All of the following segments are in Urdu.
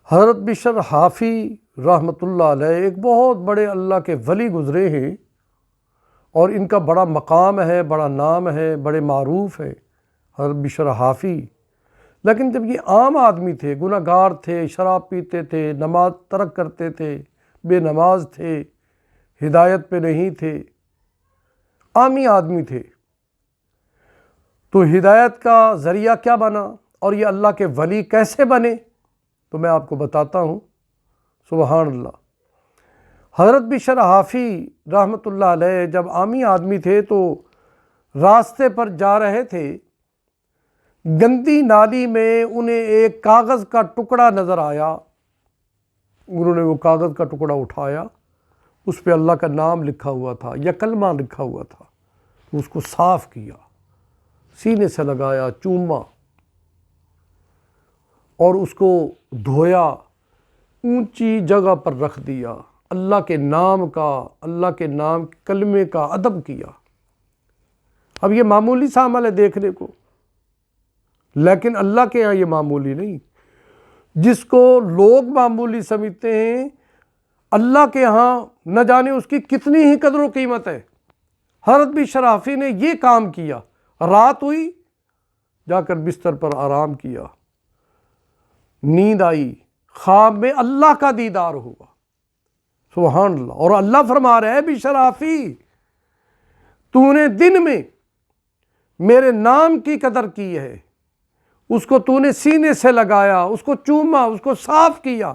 حضرت بشر حافی رحمۃ اللہ علیہ ایک بہت بڑے اللہ کے ولی گزرے ہیں اور ان کا بڑا مقام ہے، بڑا نام ہے، بڑے معروف ہیں حضرت بشر حافی۔ لیکن جب یہ عام آدمی تھے، گناہ گار تھے، شراب پیتے تھے، نماز ترک کرتے تھے، بے نماز تھے، ہدایت پہ نہیں تھے، عامی آدمی تھے، تو ہدایت کا ذریعہ کیا بنا اور یہ اللہ کے ولی کیسے بنے؟ تو میں آپ کو بتاتا ہوں۔ سبحان اللہ۔ حضرت بشر حافی رحمۃ اللہ علیہ جب عامی آدمی تھے تو راستے پر جا رہے تھے، گندی نالی میں انہیں ایک کاغذ کا ٹکڑا نظر آیا۔ انہوں نے وہ کاغذ کا ٹکڑا اٹھایا، اس پہ اللہ کا نام لکھا ہوا تھا یا کلمہ لکھا ہوا تھا، تو اس کو صاف کیا، سینے سے لگایا، چوما اور اس کو دھویا، اونچی جگہ پر رکھ دیا، اللہ کے نام کلمے کا ادب کیا۔ اب یہ معمولی سا عمل ہے دیکھنے کو، لیکن اللہ کے ہاں یہ معمولی نہیں۔ جس کو لوگ معمولی سمجھتے ہیں، اللہ کے ہاں نہ جانے اس کی کتنی ہی قدر و قیمت ہے۔ حضرت بشر حافی نے یہ کام کیا، رات ہوئی، جا کر بستر پر آرام کیا، نیند آئی، خواب میں اللہ کا دیدار ہوا۔ سبحان اللہ۔ اور اللہ فرما رہے ہیں بشر حافی، تو نے دن میں میرے نام کی قدر کی ہے، اس کو تو نے سینے سے لگایا، اس کو چوما، اس کو صاف کیا،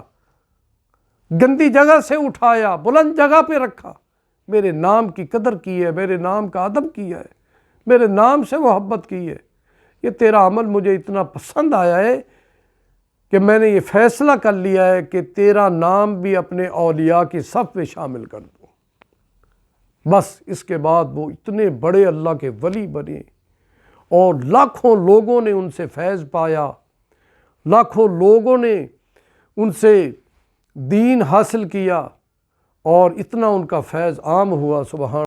گندی جگہ سے اٹھایا، بلند جگہ پہ رکھا، میرے نام کی قدر کی ہے، میرے نام کا ادب کیا ہے، میرے نام سے محبت کی ہے۔ یہ تیرا عمل مجھے اتنا پسند آیا ہے کہ میں نے یہ فیصلہ کر لیا ہے کہ تیرا نام بھی اپنے اولیاء کی صف میں شامل کر دوں۔ بس اس کے بعد وہ اتنے بڑے اللہ کے ولی بنے اور لاکھوں لوگوں نے ان سے فیض پایا، لاکھوں لوگوں نے ان سے دین حاصل کیا اور اتنا ان کا فیض عام ہوا۔ سبحان